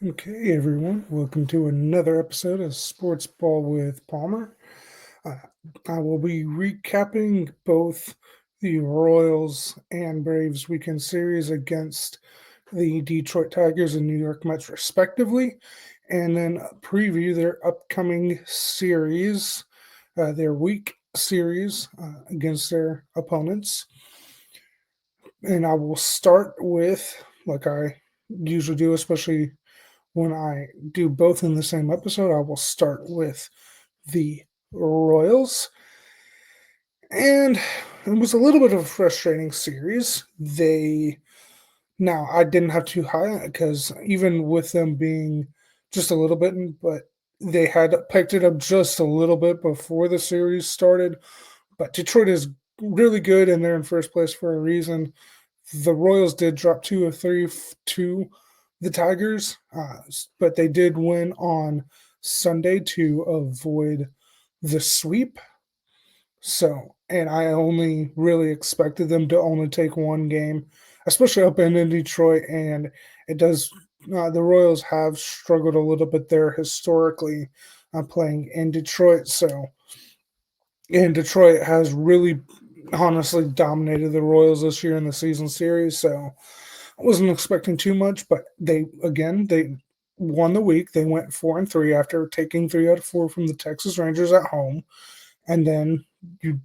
Okay, everyone, welcome to another episode of Sports Ball with Palmer. Uh, I will be recapping both the Royals and Braves weekend series against the Detroit Tigers and New York Mets, respectively, and then preview their upcoming series, their week series against their opponents. And I will start with, like I usually do, especially when I do both in the same episode, I will start with the Royals. And it was a little bit of a frustrating series. Now I didn't have too high because even with them being just a little bit, but they had picked it up just a little bit before the series started. But Detroit is really good and they're in first place for a reason. The Royals did drop 2 of 3 to the Tigers, but they did win on Sunday to avoid the sweep. So, and I only really expected them to only take one game, especially up in Detroit. And it does, the Royals have struggled a little bit there historically playing in Detroit. So, and Detroit has really honestly dominated the Royals this year in the season series. So, I wasn't expecting too much, but they won the week. They went 4-3 after taking 3 out of 4 from the Texas Rangers at home, and then you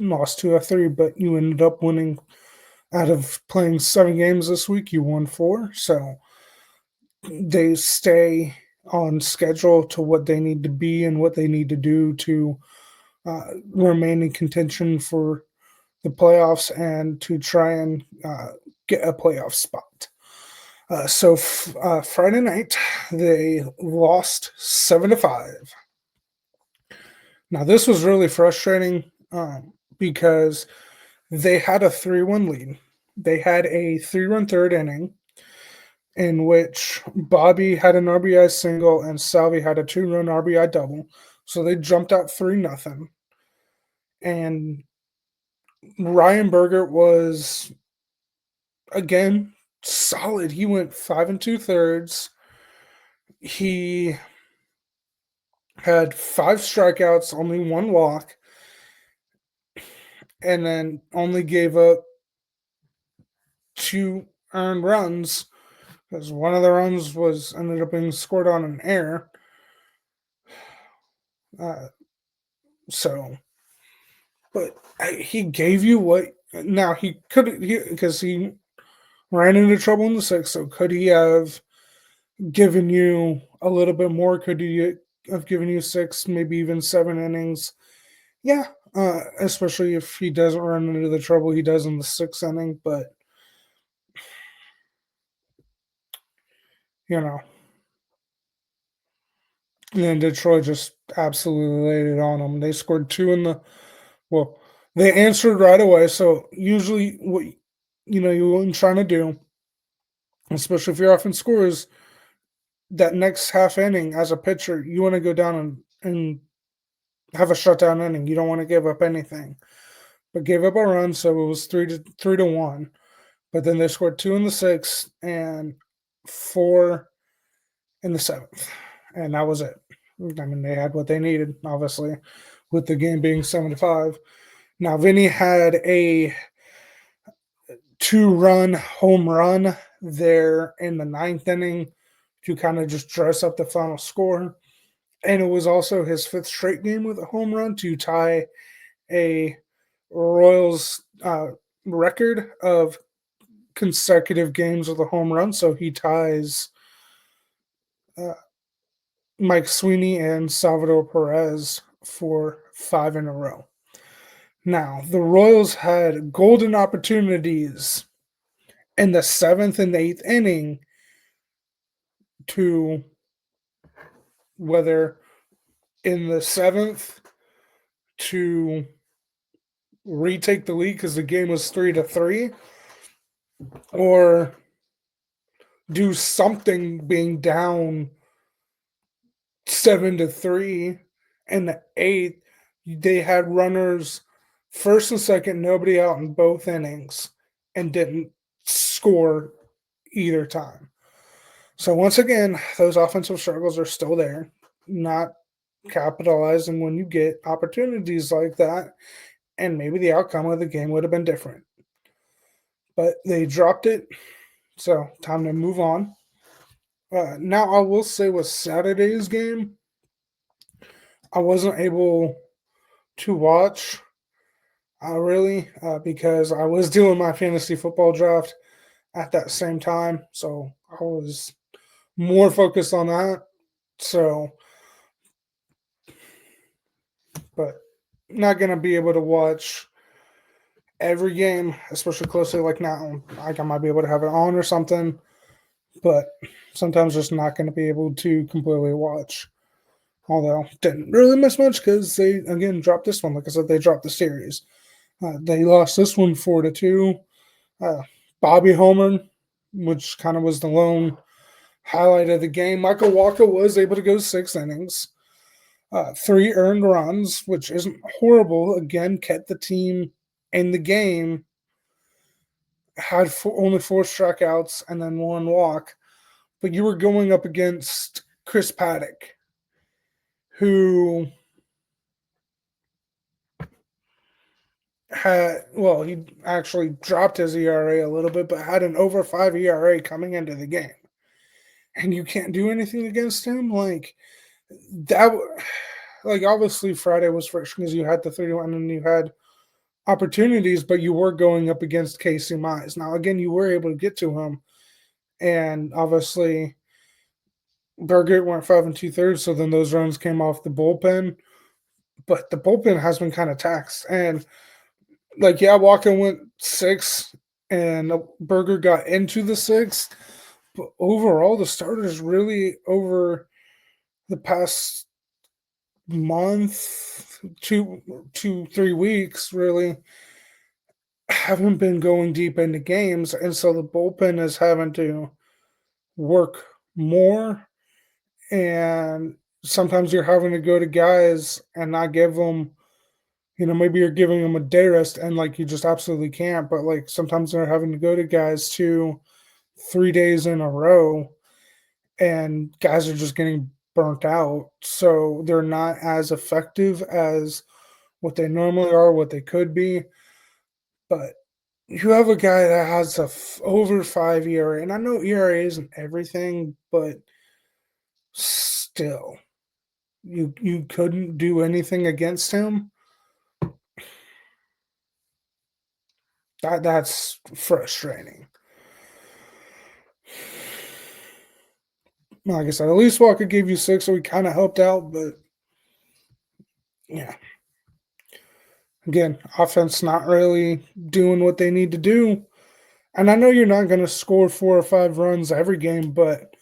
lost 2 out of 3, but you ended up winning out of playing 7 games this week. You won 4, so they stay on schedule to what they need to be and what they need to do to remain in contention for the playoffs and to try and get a playoff spot. Friday night they lost 7-5. Now this was really frustrating because they had a 3-1 lead. They had a 3-run third inning in which Bobby had an RBI single and Salvi had a 2-run RBI double. So they jumped out 3-0. And Ryan Berger was again solid. He went 5 and 2/3. He had 5 strikeouts, only 1 walk, and then only gave up 2 earned runs because one of the runs was ended up being scored on an error. Uh, so, but he gave you what. Now he could because he ran into trouble in the sixth. So could he have given you a little bit more? Could he have given you 6, maybe even 7 innings? Yeah, especially if he doesn't run into the trouble he does in the sixth inning. But you know, and then Detroit just absolutely laid it on them. They scored 2 in the well. They answered right away. So usually, what you're trying to do, especially if your offense scores that next half inning as a pitcher, you want to go down and have a shutdown inning. You don't want to give up anything, but gave up a run, so it was 3-1. But then they scored 2 in the sixth and 4 in the seventh, and that was it. I mean, they had what they needed, obviously, with the game being 7-5. Now, Vinny had a 2-run home run there in the ninth inning to kind of just dress up the final score. And it was also his fifth straight game with a home run to tie a Royals record of consecutive games with a home run. So he ties uh, Mike Sweeney and Salvador Perez for 5 in a row. Now, the Royals had golden opportunities in the seventh and eighth inning to whether in the seventh to retake the lead because the game was 3-3, or do something being down 7-3 in the eighth. They had runners first and second, nobody out in both innings, and didn't score either time. So once again, those offensive struggles are still there, not capitalizing when you get opportunities like that, and maybe the outcome of the game would have been different. But they dropped it, so time to move on. Now I will say with Saturday's game, I wasn't able to watch really because I was doing my fantasy football draft at that same time, so I was more focused on that. So, but not gonna be able to watch every game, especially closely like now. Like I might be able to have it on or something, but sometimes just not gonna be able to completely watch. Although didn't really miss much because they again dropped this one. Like I said, they dropped the series. They lost this one 4-2. Uh, Bobby Homer, which kind of was the lone highlight of the game. Michael Walker was able to go 6 innings, 3 earned runs, which isn't horrible. Again, kept the team in the game. Had only 4 strikeouts and then 1 walk. But you were going up against Chris Paddock, who he actually dropped his ERA a little bit, but had an over 5 ERA coming into the game. And you can't do anything against him. Like that, like obviously Friday was fresh because you had the 31 and you had opportunities, but you were going up against Casey Mize. Now, again, you were able to get to him, and obviously Burgett went 5 2/3, so then those runs came off the bullpen. But the bullpen has been kind of taxed, and like yeah, Walker went 6, and Burger got into the 6th. But overall, the starters really over the past month, 3 weeks, really haven't been going deep into games, and so the bullpen is having to work more, and sometimes you're having to go to guys and not give them, maybe you're giving them a day rest, and like you just absolutely can't. But like sometimes they're having to go to guys 2, 3 days in a row, and guys are just getting burnt out, so they're not as effective as what they normally are, what they could be. But you have a guy that has over 5 ERA, and I know ERA isn't everything, but still, you couldn't do anything against him. That's frustrating. Like I said, at least Walker gave you 6, so he kind of helped out. But yeah, again, offense not really doing what they need to do. And I know you're not going to score 4 or 5 runs every game, but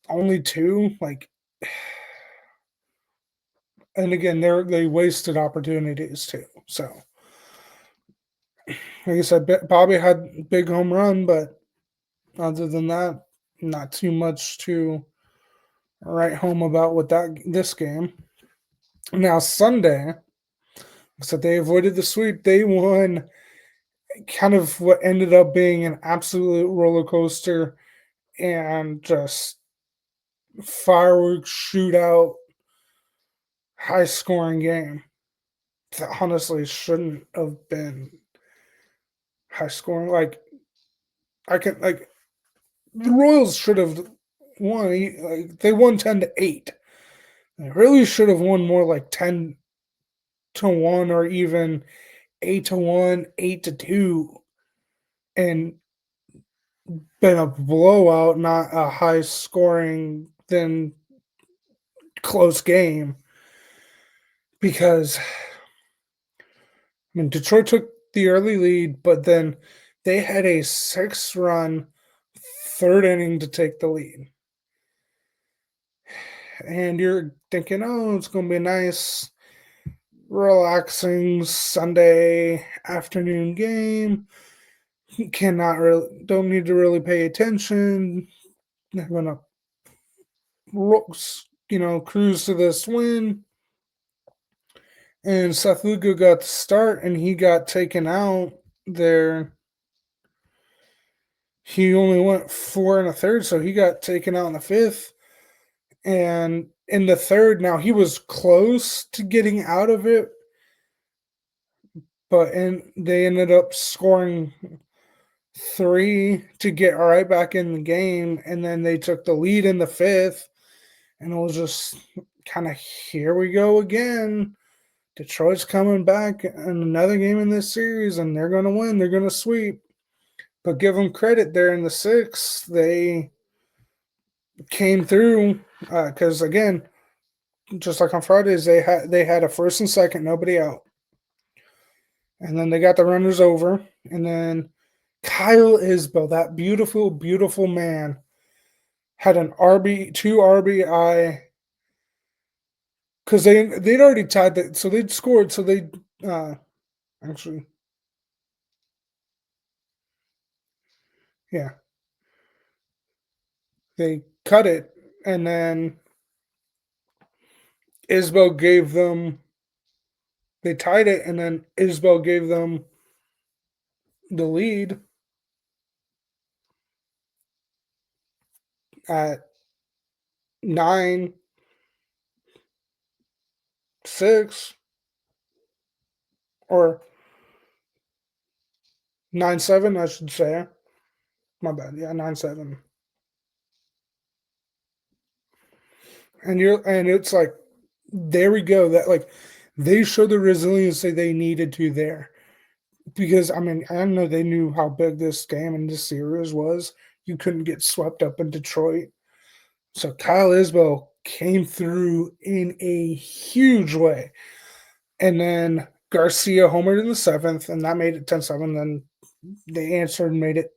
only 2, like, and again, they wasted opportunities too. So, like I said, Bobby had big home run, but other than that, not too much to write home about with this game. Now Sunday, so they avoided the sweep. They won kind of what ended up being an absolute roller coaster and just fireworks shootout, high scoring game that honestly shouldn't have been high scoring. Like I can like the Royals should have won. Like they won 10-8. They really should have won more like 10-1 or even 8-1, 8-2, and been a blowout, not a high scoring then close game. Because I mean Detroit took the early lead, but then they had a 6-run third inning to take the lead. And you're thinking, oh, it's gonna be a nice, relaxing Sunday afternoon game. Cannot really, don't need to really pay attention. They're gonna, cruise to this win. And Seth Lugo got the start, and he got taken out there he only went 4 1/3, so he got taken out in the fifth. And in the third, now he was close to getting out of it, but they ended up scoring three to get right back in the game, and then they took the lead in the fifth, and it was just kind of here we go again. Detroit's coming back in another game in this series, and they're going to win. They're going to sweep. But give them credit there in the sixth. They came through because again, just like on Fridays, they had a first and second, nobody out, and then they got the runners over, and then Kyle Isbell, that beautiful, beautiful man, had an two RBI because they'd already tied that, so they'd scored, so they uh, actually, yeah, they cut it, and then Isbell gave them they tied it, and then Isbell gave them the lead at 9-6 or 9-7, I should say. My bad. Yeah, 9-7. And it's like, there we go. That like they showed the resiliency they needed to there. Because I mean, I know they knew how big this game and this series was. You couldn't get swept up in Detroit. So Kyle Isbell came through in a huge way. And then Garcia homered in the seventh, and that made it 10-7. Then they answered and made it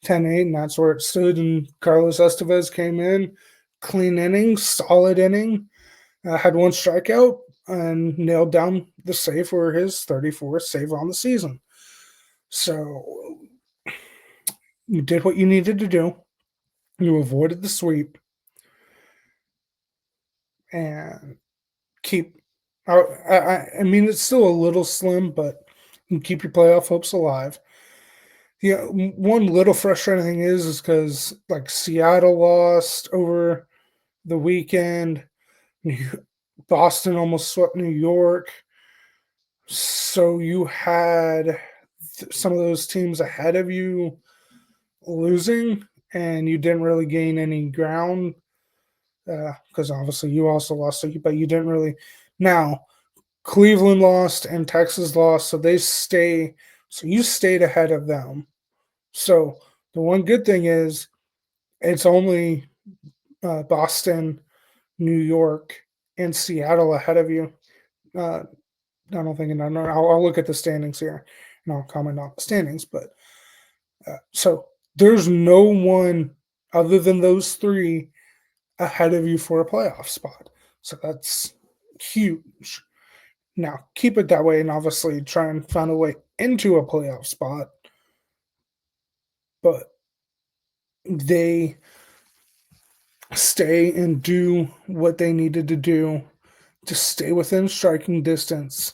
10-8, and that's where it stood. And Carlos Estevez came in, clean inning, solid inning, had one strikeout, and nailed down the save for his 34th save on the season. So you did what you needed to do. You avoided the sweep and keep. I mean, it's still a little slim, but you keep your playoff hopes alive. Yeah, one little frustrating thing is because like Seattle lost over the weekend. Boston almost swept New York. So you had some of those teams ahead of you losing, and you didn't really gain any ground because obviously you also lost, but you didn't really. Now, Cleveland lost and Texas lost, so they stay. So you stayed ahead of them. So the one good thing is it's only Boston, New York, and Seattle ahead of you. Uh, I don't think, no, no, I'll look at the standings here and I'll comment on the standings. But so there's no one other than those three ahead of you for a playoff spot. So that's huge. Now keep it that way and obviously try and find a way into a playoff spot. But they stay and do what they needed to do to stay within striking distance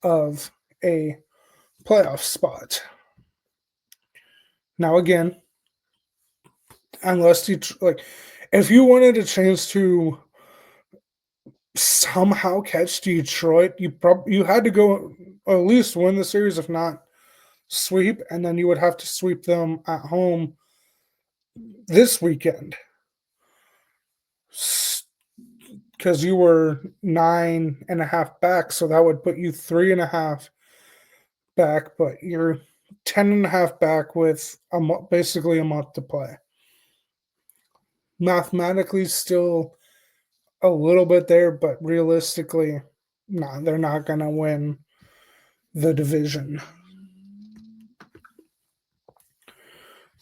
of a playoff spot. Now, again, unless you like, if you wanted a chance to somehow catch Detroit, you had to go at least win the series, if not sweep, and then you would have to sweep them at home this weekend because you were 9.5 back, so that would put you 3.5 back, but you're 10.5 back with basically a month to play. Mathematically, still a little bit there, but realistically, no, they're not going to win the division.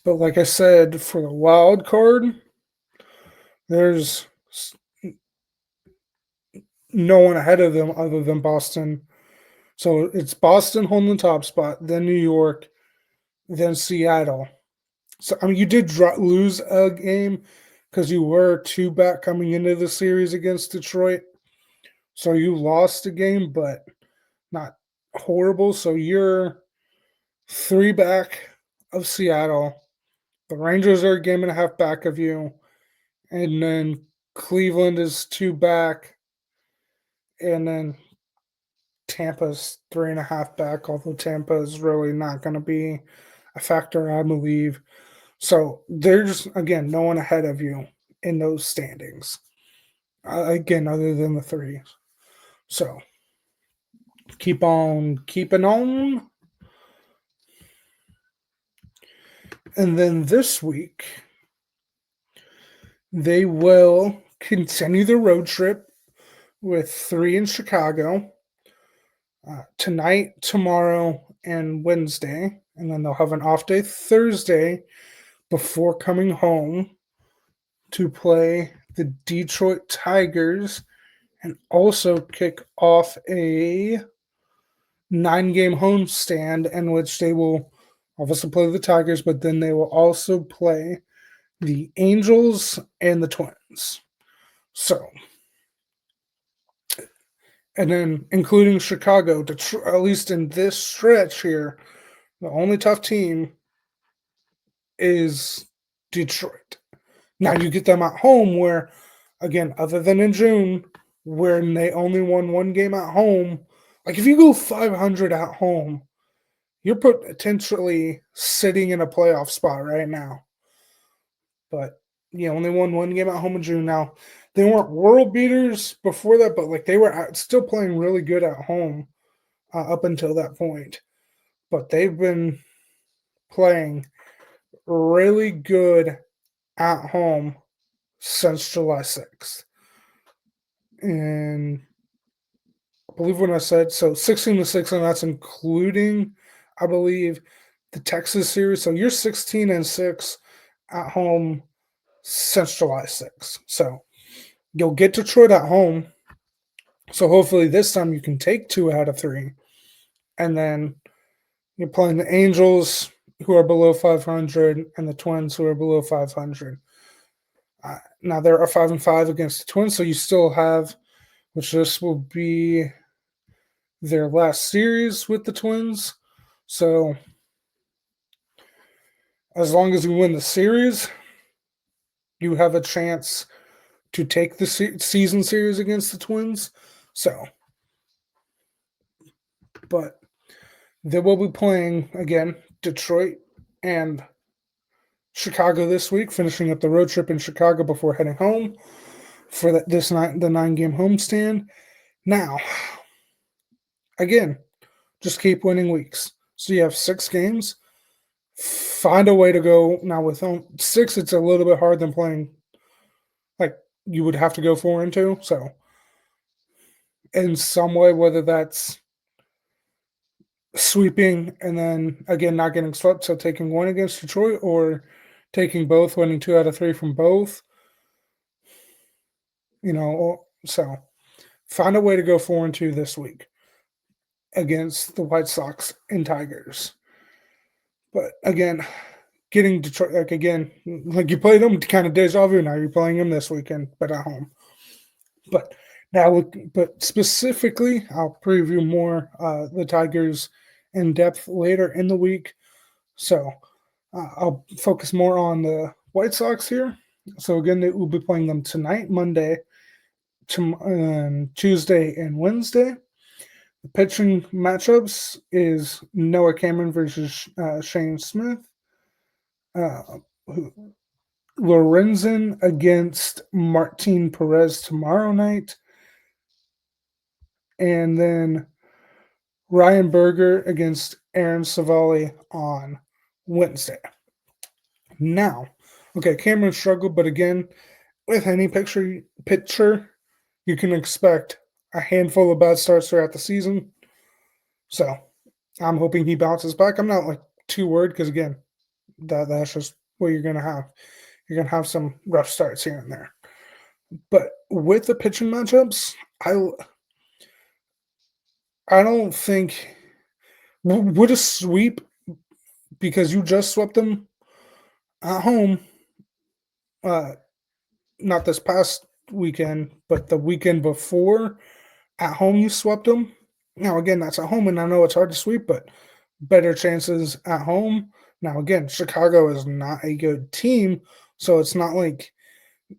But like I said, for the wild card, there's no one ahead of them other than Boston. So it's Boston holding the top spot, then New York, then Seattle. So I mean, you did lose a game because you were two back coming into the series against Detroit. So you lost a game, but not horrible. So you're three back of Seattle, The Rangers are a game and a half back of you, and then Cleveland is 2 back, and then Tampa's 3.5 back, although Tampa is really not gonna be a factor, I believe. So, there's, again, no one ahead of you in those standings, again, other than the 3. So, keep on keeping on. And then this week, they will continue the road trip with 3 in Chicago, tonight, tomorrow, and Wednesday, and then they'll have an off day Thursday before coming home to play the Detroit Tigers and also kick off a 9-game homestand in which they will obviously play the Tigers, but then they will also play the Angels and the Twins. So, and then including Chicago, at least in this stretch here, the only tough team is Detroit. Now you get them at home where, again, other than in June, when they only won 1 game at home, like if you go 500 at home, you're potentially sitting in a playoff spot right now. But you only won 1 game at home in June. Now they weren't world beaters before that, but like they were still playing really good at home up until that point. But they've been playing really good at home since July 6th. And I believe when I said so 16-6, and that's including, I believe, the Texas series. So you're 16-6 at home since July 6th. So you'll get Detroit at home. So hopefully this time you can take 2 out of 3. And then you're playing the Angels, who are below 500, and the Twins, who are below 500. Now there are 5-5 against the Twins, so you still have, which this will be their last series with the Twins. So as long as you win the series, you have a chance to take the season series against the Twins. So, but they will be playing again Detroit and Chicago this week, finishing up the road trip in Chicago before heading home for the 9-game homestand. Now, again, just keep winning weeks. So you have 6 games. Find a way to go. Now with 6, it's a little bit harder than playing. Like you would have to go 4-2. So in some way, whether that's sweeping and then again not getting swept, so taking 1 against Detroit, or taking both, winning 2 out of 3 from both. So find a way to go 4-2 this week against the White Sox and Tigers. But again, getting Detroit, like again, like you played them kind of deja vu. Now you're playing them this weekend, but at home. But now, but specifically, I'll preview more the Tigers in depth later in the week. So I'll focus more on the White Sox here. So again, they will be playing them tonight, Monday, Tuesday, and Wednesday. The pitching matchups is Noah Cameron versus Shane Smith. Uh, Lorenzen against Martin Perez tomorrow night. And then Ryan Berger against Aaron Savali on Wednesday. Now, okay, Cameron struggled, but again, with any pitcher, you can expect a handful of bad starts throughout the season. So I'm hoping he bounces back. I'm not like too worried because again, that's just what you're gonna have. You're gonna have some rough starts here and there. But with the pitching matchups, I don't think would a sweep, because you just swept them at home, uh, not this past weekend, but the weekend before at home you swept them. Now again, that's at home, and I know it's hard to sweep, but better chances at home Now, again, Chicago is not a good team, so it's not like,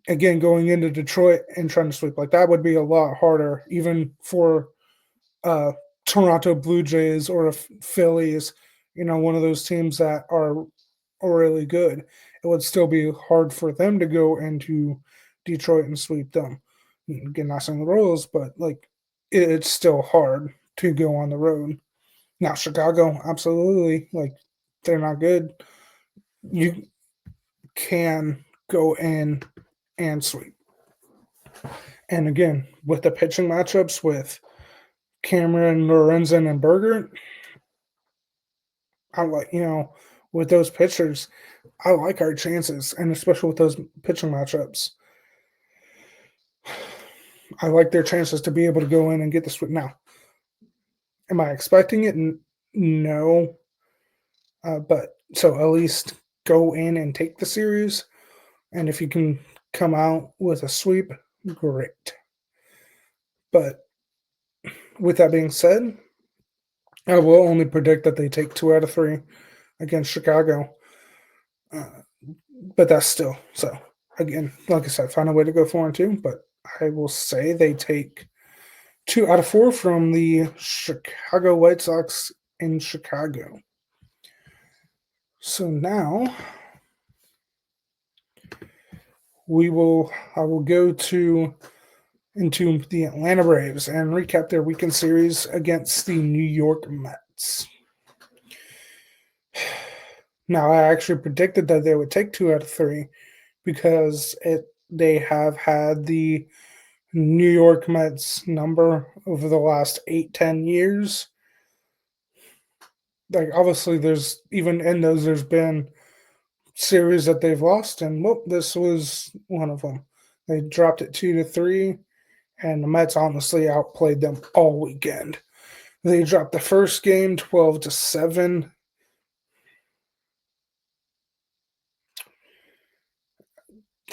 again, going into Detroit and trying to sweep like that would be a lot harder, even for uh, Toronto Blue Jays or Phillies, one of those teams that are really good. It would still be hard for them to go into Detroit and sweep them. Again, not saying the Royals, but like it's still hard to go on the road. Now, Chicago, absolutely, like they're not good. You can go in and sweep. And again, with the pitching matchups with Cameron, Lorenzen, and Berger, I like, with those pitchers, I like our chances, and especially with those pitching matchups, I like their chances to be able to go in and get the sweep. Now, am I expecting it? No, but so at least go in and take the series, and if you can come out with a sweep, great. But with that being said, I will only predict that they take 2 out of 3 against Chicago. Uh, but that's still so. Again, like I said, find a way to go 4-2. But I will say they take 2 out of 4 from the Chicago White Sox in Chicago. So now I will go to into the Atlanta Braves and recap their weekend series against the New York Mets. Now, I actually predicted that they would take 2 out of 3 because they have had the New York Mets number over the last 8-10 years. Like obviously, there's even in those there's been series that they've lost, and well, this was one of them. They dropped it 2-3, and the Mets honestly outplayed them all weekend. They dropped the first game 12-7.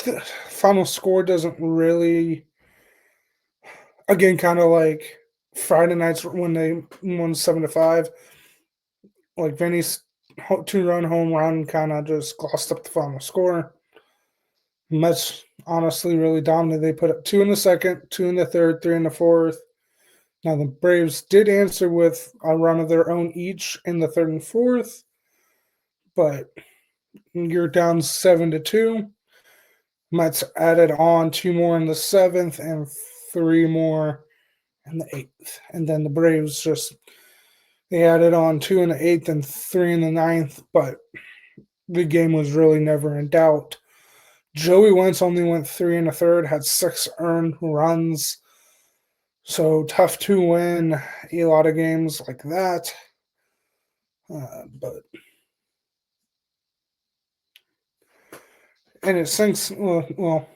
The final score doesn't really, again, kind of like Friday nights when they won 7-5. Like Vinny's 2-run home run kind of just glossed up the final score. Mets honestly really dominated. They put up 2 in the second, 2 in the third, 3 in the fourth. Now the Braves did answer with a run of their own each in the third and fourth, but you're down 7-2. Mets added on 2 more in the seventh and 3 more in the eighth. And then the Braves they added on 2 in the eighth and 3 in the ninth, but the game was really never in doubt. Joey Wentz only went 3 in the third, had 6 earned runs. So tough to win a lot of games like that. But and it sinks. Well,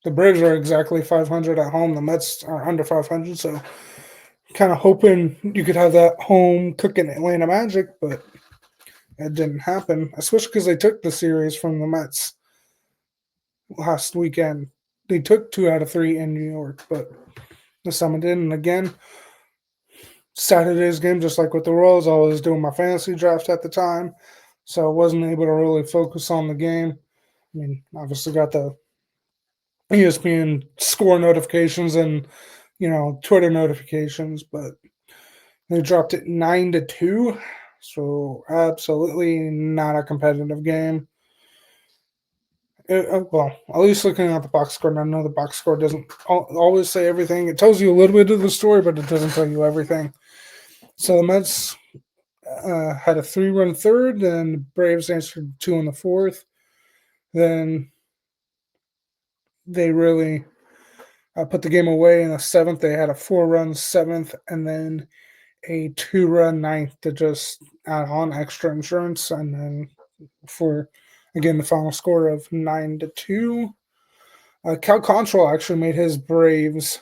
the Braves are exactly 500 at home. The Mets are under 500. So kind of hoping you could have that home cooking Atlanta Magic, but it didn't happen. Especially because they took the series from the Mets last weekend. They took 2 out of 3 in New York, but the Summit didn't. And again, Saturday's game, just like with the Royals, I was doing my fantasy draft at the time, so I wasn't able to really focus on the game. I mean, obviously got the ESPN score notifications and Twitter notifications, but they dropped it 9-2, so absolutely not a competitive game. Well, at least looking at the box score, and I know the box score doesn't always say everything. It tells you a little bit of the story, but it doesn't tell you everything. So the Mets had a 3-run third, then the Braves answered 2 in the fourth. Then they really put the game away in the seventh. They had a 4-run seventh, and then a 2-run ninth to just add on extra insurance, and then for again the final score of 9-2. Cal Quantrill actually made his Braves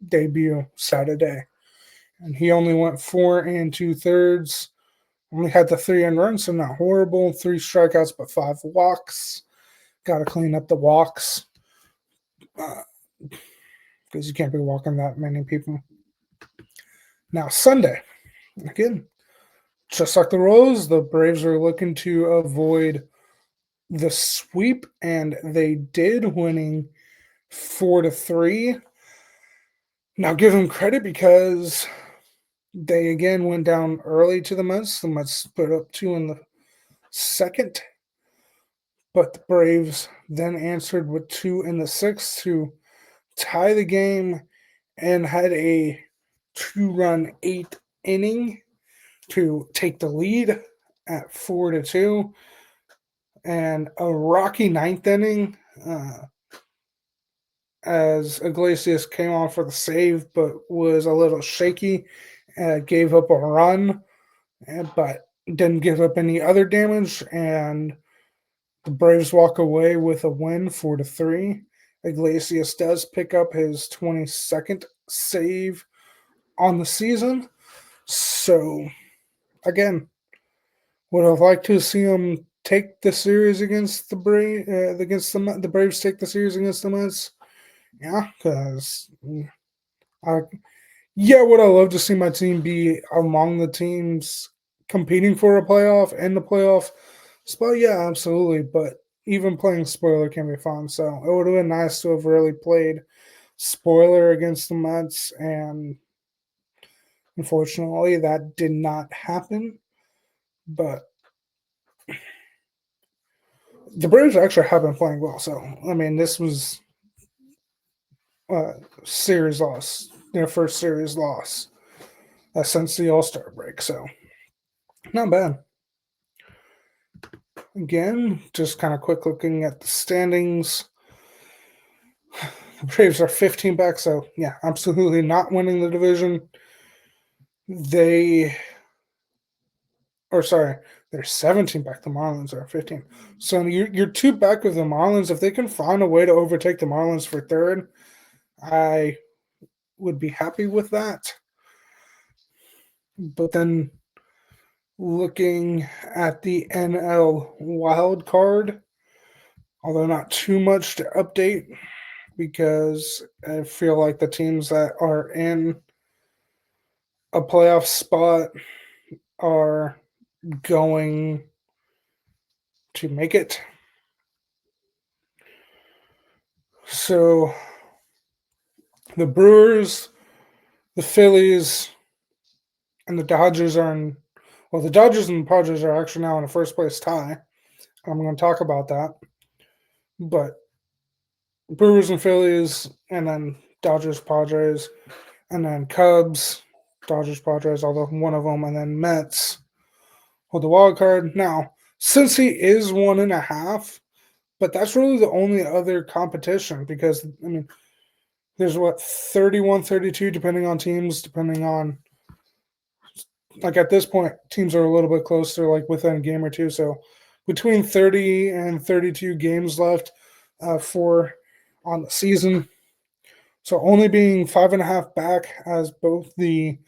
debut Saturday, and he only went 4 2/3. Only had the 3 earned runs, so not horrible. 3 strikeouts, but 5 walks. Got to clean up the walks because you can't be walking that many people. Now Sunday, again, just like the Royals, the Braves are looking to avoid the sweep, and they did, winning 4-3. Now, give them credit because they again went down early to the Mets. The Mets put up two in the second, but the Braves then answered with two in the sixth to tie the game and had a two-run eighth inning to take the lead at 4-2, and a rocky ninth inning as Iglesias came on for the save, but was a little shaky. Gave up a run, but didn't give up any other damage, and the Braves walk away with a win 4-3. Iglesias does pick up his 22nd save on the season. So again, would have liked to see him take the series against the the Braves take the series against the Mets. Yeah, because I would I love to see my team be among the teams competing for a playoff and the playoff spot? Yeah, absolutely. But even playing spoiler can be fun. So it would have been nice to have really played spoiler against the Mets, and unfortunately, that did not happen. But the Braves actually have been playing well. So I mean, this was a series loss, their first series loss since the All Star break. So not bad. Again, just kind of quick looking at the standings. The Braves are 15 back, so yeah, absolutely not winning the division. They, or sorry, they're 17 back. The Marlins are 15. So you're two back of the Marlins. If they can find a way to overtake the Marlins for third, I would be happy with that. But then looking at the NL wild card, although not too much to update because I feel like the teams that are in a playoff spot are going to make it. So the Brewers, the Phillies, and the Dodgers are in. Well, the Dodgers and the Padres are actually now in a first place tie. I'm going to talk about that. But Brewers and Phillies, and then Dodgers, Padres, and then Cubs, Dodgers, Padres, although one of them, and then Mets hold the wild card. Now, since he is 1.5, but that's really the only other competition because, I mean, there's what, 31, 32, depending on teams, depending on, like at this point, teams are a little bit closer, like within a game or two. So between 30 and 32 games left for on the season. So only being 5.5 back as both the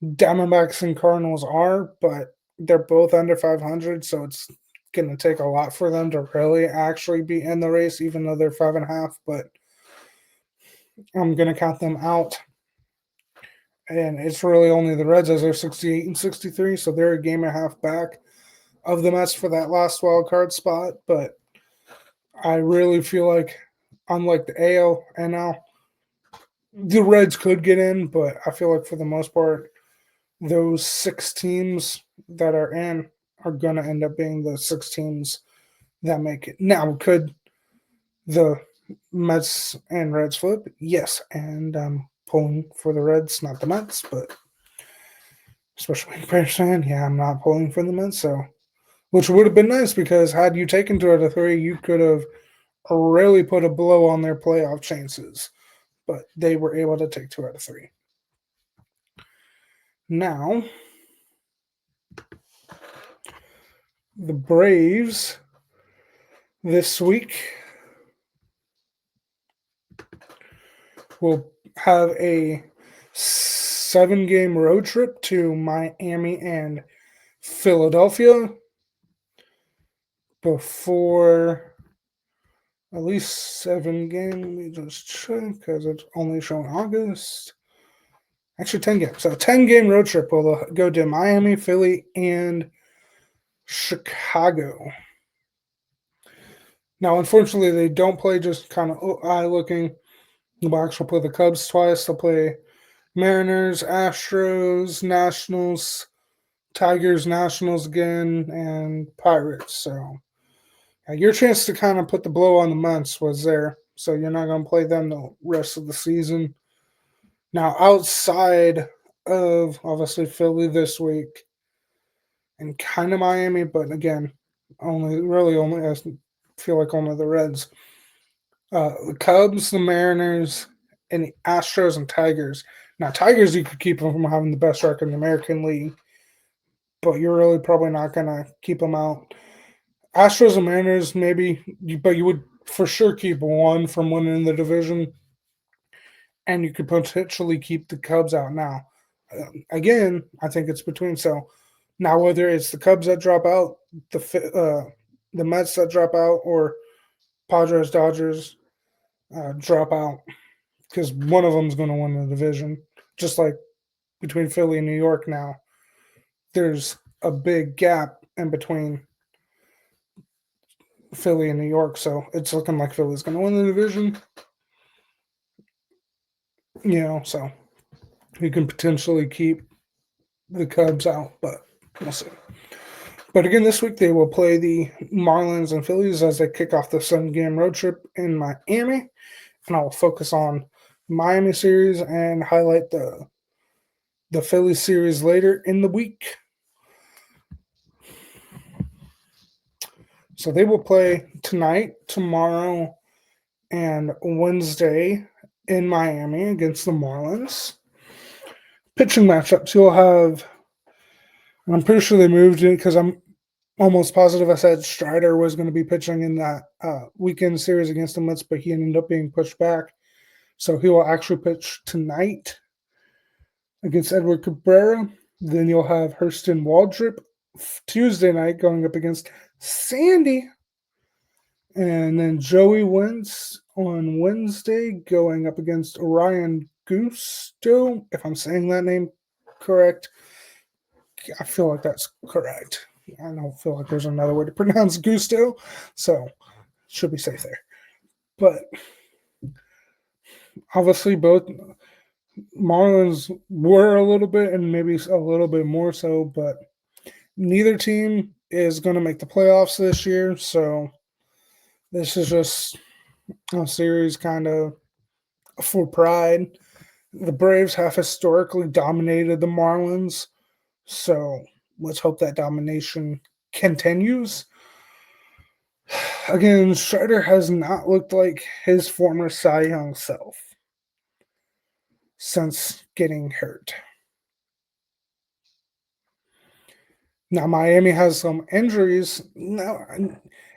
Diamondbacks and Cardinals are, but they're both under 500. So it's going to take a lot for them to really actually be in the race, even though they're 5.5. But I'm going to count them out. And it's really only the Reds as they're 68 and 63. So they're a game and a half back of the Mets for that last wild card spot. But I really feel like, unlike the AL and now, the Reds could get in, but I feel like for the most part, those 6 teams that are in are going to end up being the 6 teams that make it. Now, could the Mets and Reds flip? Yes, and I'm pulling for the Reds, not the Mets, but especially being a Bears fan, yeah, I'm not pulling for the Mets, so which would have been nice because had you taken 2 out of 3, you could have really put a blow on their playoff chances, but they were able to take 2 out of 3. Now, the Braves this week will have a 7-game road trip to Miami and Philadelphia before at least 7 games. Let me just check because it's only showing August. Actually, 10 games. So 10-game road trip will go to Miami, Philly, and Chicago. Now, unfortunately, they don't play just kind of eye looking. The Bucs will play the Cubs twice. They'll play Mariners, Astros, Nationals, Tigers, Nationals again, and Pirates. So your chance to kind of put the blow on the Mets was there. So you're not going to play them the rest of the season. Now, outside of obviously Philly this week and kind of Miami, but again, only I feel like only the Reds. The Cubs, the Mariners, and the Astros and Tigers. Now, Tigers, you could keep them from having the best record in the American League, but you're really probably not going to keep them out. Astros and Mariners, maybe, but you would for sure keep one from winning the division, and you could potentially keep the Cubs out now. Again, I think it's between. So now, whether it's the Cubs that drop out, the Mets that drop out, or Padres, Dodgers drop out, because one of them is going to win the division. Just like between Philly and New York now, there's a big gap in between Philly and New York, so it's looking like Philly's going to win the division. So we can potentially keep the Cubs out, but we'll see. But again, this week they will play the Marlins and Phillies as they kick off the 7-game road trip in Miami, and I will focus on Miami series and highlight the Phillies series later in the week. So they will play tonight, tomorrow, and Wednesday in Miami against the Marlins. Pitching matchups, you'll have, I'm pretty sure they moved it because I'm almost positive I said Strider was going to be pitching in that weekend series against the Mets, but he ended up being pushed back. So he will actually pitch tonight against Edward Cabrera. Then you'll have Hurston Waldrop Tuesday night going up against Sandy. And then Joey Wentz on Wednesday going up against Ryan Gusto, if I'm saying that name correct. I feel like that's correct. I don't feel like there's another way to pronounce Gusto, so should be safe there. But obviously both Marlins were a little bit and maybe a little bit more so, but neither team is going to make the playoffs this year, so this is just a series kind of for pride. The Braves have historically dominated the Marlins, so let's hope that domination continues. Again, Strider has not looked like his former Cy Young self since getting hurt. Now, Miami has some injuries. Now,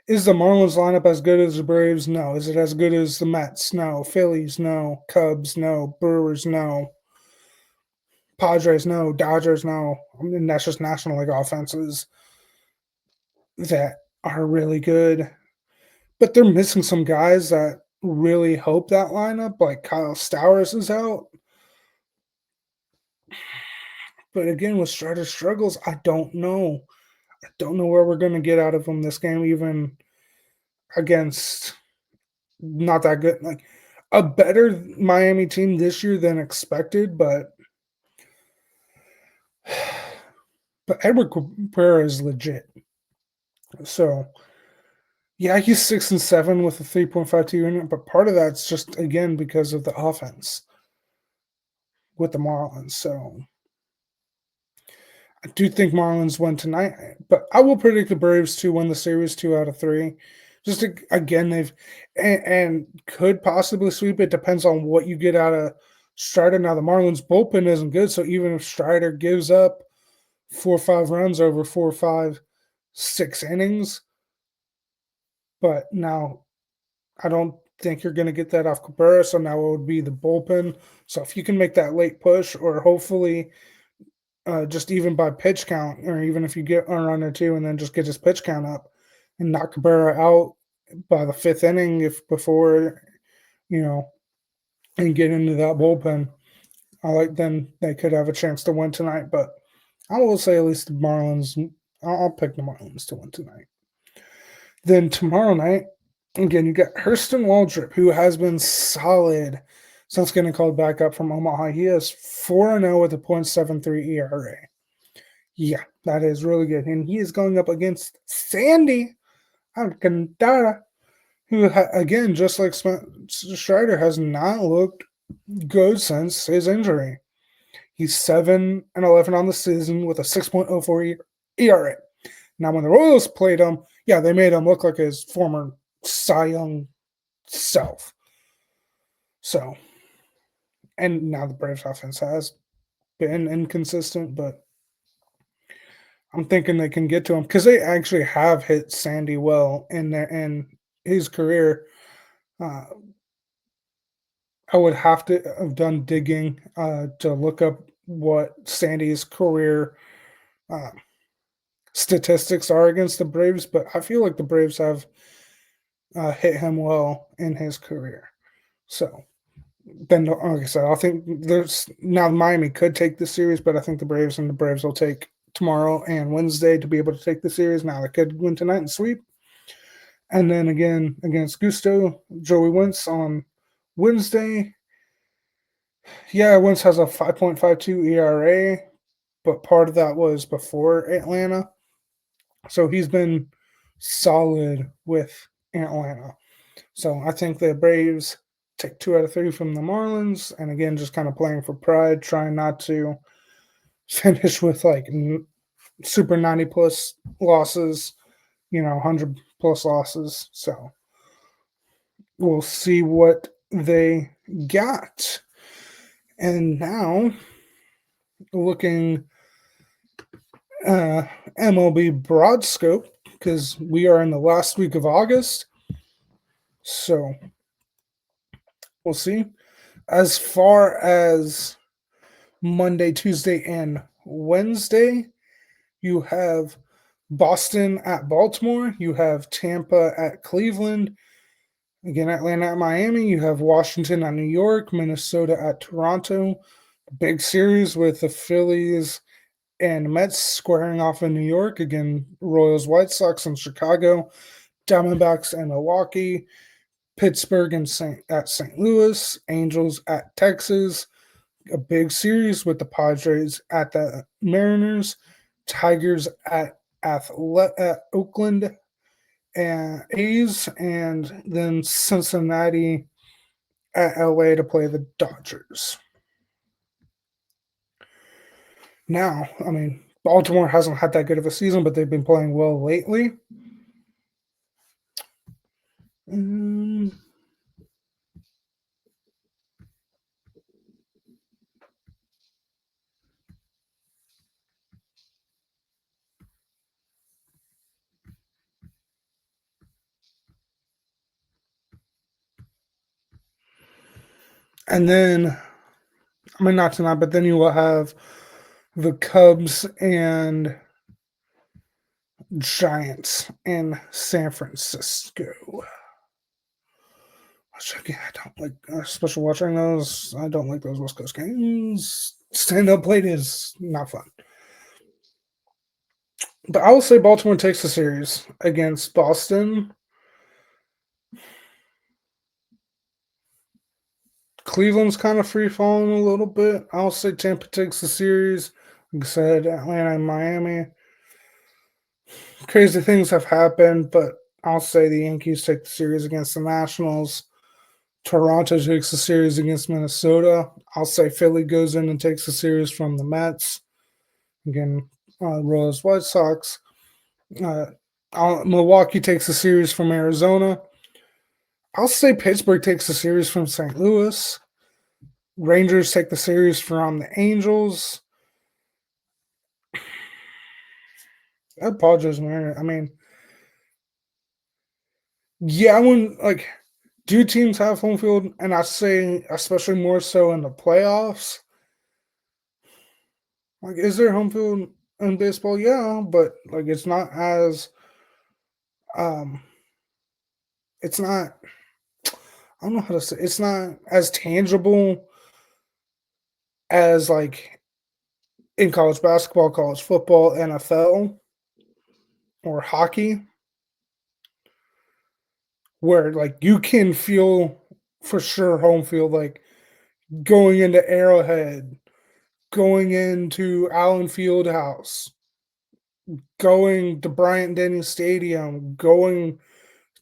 is the Marlins lineup as good as the Braves? No. Is it as good as the Mets? No. Phillies? No. Cubs? No. Brewers? No. Padres? No. Dodgers? No. I mean, that's just National League offenses that are really good. But they're missing some guys that really hope that lineup, like Kyle Stowers is out. But again, with Strider's struggles, I don't know. I don't know where we're going to get out of him this game, even against not that good, like a better Miami team this year than expected. But Edward Cabrera is legit. So yeah, he's 6-7 with a 3.52 unit, but part of that's just again because of the offense with the Marlins. So I do think Marlins win tonight, but I will predict the Braves to win the series 2 out of 3. Just to, again, they've and could possibly sweep. It depends on what you get out of Strider. Now the Marlins bullpen isn't good, so even if Strider gives up 4 or 5 runs over 4 or 5, 6 innings, but now I don't think you're going to get that off Cabrera. So now it would be the bullpen. So if you can make that late push, or hopefully just even by pitch count, or even if you get a run or two and then just get his pitch count up and knock Cabrera out by the 5th inning, if before, and get into that bullpen. I like them. They could have a chance to win tonight, but I will say at least the Marlins. I'll pick the Marlins to win tonight. Then tomorrow night, again, you got Hurston Waldrop, who has been solid since getting called back up from Omaha. He is 4-0 with a .73 ERA. Yeah, that is really good. And he is going up against Sandy Alcantara, who, again, just like Strider, has not looked good since his injury. He's 7-11 on the season with a 6.04 ERA. Now, when the Royals played him, yeah, they made him look like his former Cy Young self. So, and now the Braves offense has been inconsistent, but I'm thinking they can get to him because they actually have hit Sandy well in his career. Uh, I would have to have done digging to look up what Sandy's career uh, statistics are against the Braves, but I feel like the Braves have hit him well in his career. So then, like I said, I think there's now Miami could take the series, but I think the Braves will take tomorrow and Wednesday to be able to take the series. Now they could win tonight and sweep, and then again against Gusto, Joey Wentz on Wednesday. Yeah, Wentz has a 5.52 ERA, but part of that was before Atlanta, so he's been solid with Atlanta. So I think the Braves take 2 out of 3 from the Marlins, and again, just kind of playing for pride, trying not to finish with like super 90 plus losses, 100 plus losses. So we'll see what they got. And now looking uh, MLB broad scope because we are in the last week of August. So we'll see. As far as Monday, Tuesday, and Wednesday, you have Boston at Baltimore. You have Tampa at Cleveland. Again, Atlanta at Miami. You have Washington at New York. Minnesota at Toronto. Big series with the Phillies and Mets squaring off in New York. Again, Royals, White Sox in Chicago. Diamondbacks and Milwaukee. Pittsburgh and at St. Louis. Angels at Texas. A big series with the Padres at the Mariners, Tigers at Oakland and A's, and then Cincinnati at LA to play the Dodgers. Now, I mean, Baltimore hasn't had that good of a season, but they've been playing well lately. Mm, and then, I mean, not tonight, but then you will have the Cubs and Giants in San Francisco. Again, I don't like, especially watching those. I don't like those West Coast games. Stand up plate is not fun. But I will say Baltimore takes the series against Boston. Cleveland's kind of free falling a little bit. I'll say Tampa takes the series. Like I said, Atlanta and Miami. Crazy things have happened, but I'll say the Yankees take the series against the Nationals. Toronto takes the series against Minnesota. I'll say Philly goes in and takes the series from the Mets. Again, Royals, White Sox. Uh, Milwaukee takes the series from Arizona. I'll say Pittsburgh takes the series from St. Louis. Rangers take the series from the Angels. I apologize, man. I mean, yeah, I wouldn't like. Do teams have home field? And I say, especially more so in the playoffs. Like, is there home field in baseball? Yeah, but like, it's not as um, it's not. I don't know how to say. It's not as tangible as like in college basketball, college football, NFL, or hockey, where like you can feel for sure home field, like going into Arrowhead, going into Allen Fieldhouse, going to Bryant Denny Stadium, going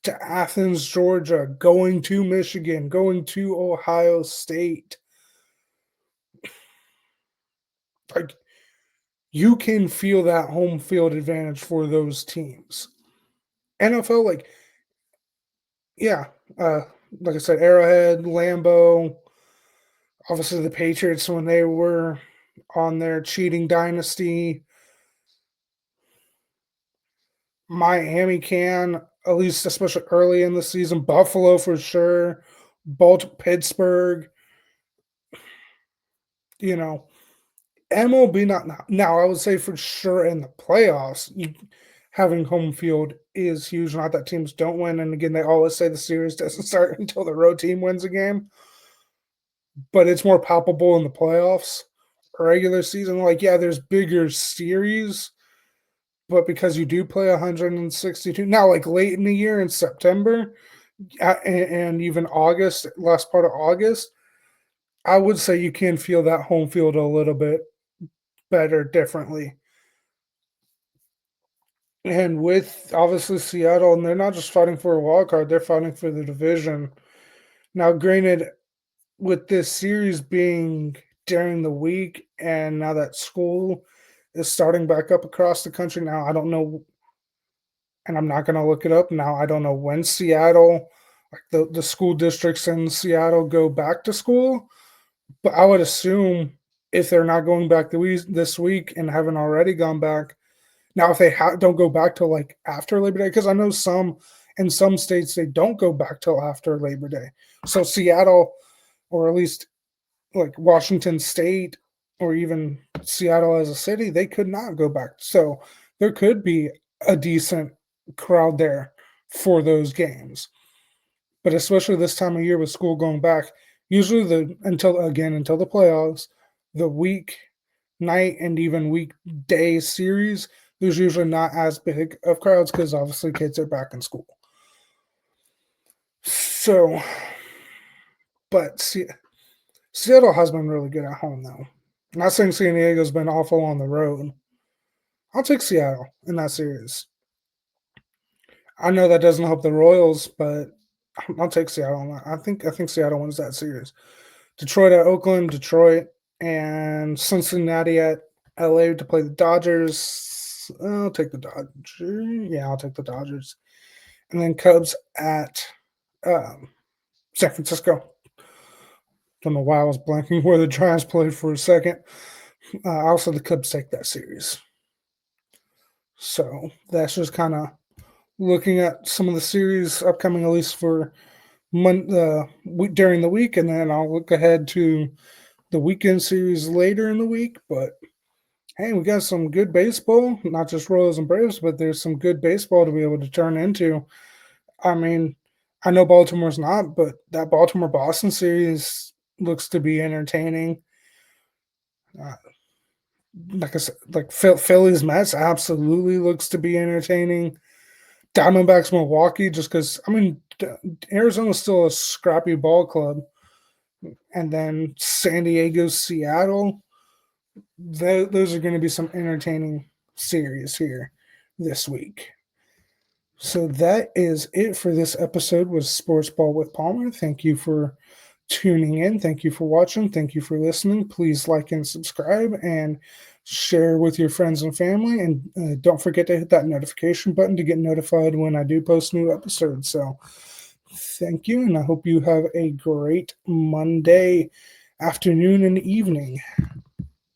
to Athens, Georgia, going to Michigan, going to Ohio State. Like you can feel that home field advantage for those teams. NFL, like, yeah, uh, like I said, Arrowhead, Lambeau, obviously the Patriots when they were on their cheating dynasty. Miami can, at least especially early in the season. Buffalo for sure. Pittsburgh, you know, MLB not now. I would say for sure in the playoffs, having home field is huge. Not that teams don't win, and again, they always say the series doesn't start until the road team wins a game, but it's more palpable in the playoffs. Regular season, like yeah, there's bigger series, but because you do play 162 now, like late in the year in September and even August, last part of August, I would say you can feel that home field a little bit better differently. And with obviously Seattle, and they're not just fighting for a wild card, they're fighting for the division. Now, granted, with this series being during the week, and now that school is starting back up across the country, now I don't know, and I'm not going to look it up now. I don't know when Seattle, like the school districts in Seattle, go back to school, but I would assume if they're not going back this week and haven't already gone back, now, if they don't go back till, like, after Labor Day, because I know in some states, they don't go back till after Labor Day. So Seattle, or at least, like, Washington State, or even Seattle as a city, they could not go back. So there could be a decent crowd there for those games. But especially this time of year with school going back, usually until the playoffs, the week night and even weekday series, there's usually not as big of crowds because obviously kids are back in school. So, but Seattle has been really good at home, though. Not saying San Diego's been awful on the road. I'll take Seattle in that series. I know that doesn't help the Royals, but I'll take Seattle. I think Seattle wins that series. Detroit at Oakland, Detroit, and Cincinnati at LA to play the Dodgers. I'll take the Dodgers. Yeah, I'll take the Dodgers. And then Cubs at um, San Francisco. Don't know why I was blanking where the Giants played for a second. Also, the Cubs take that series. So that's just kind of looking at some of the series upcoming, at least for during the week, and then I'll look ahead to the weekend series later in the week. But hey, we got some good baseball, not just Royals and Braves, but there's some good baseball to be able to turn into. I mean, I know Baltimore's not, but that Baltimore Boston series looks to be entertaining. Uh, like I said, like Phillies Mets absolutely looks to be entertaining. Diamondbacks Milwaukee, just because I mean Arizona's still a scrappy ball club, and then San Diego, Seattle. Those are going to be some entertaining series here this week. So that is it for this episode with Sports Ball with Palmer. Thank you for tuning in. Thank you for watching. Thank you for listening. Please like and subscribe and share with your friends and family. And don't forget to hit that notification button to get notified when I do post new episodes. So thank you. And I hope you have a great Monday afternoon and evening.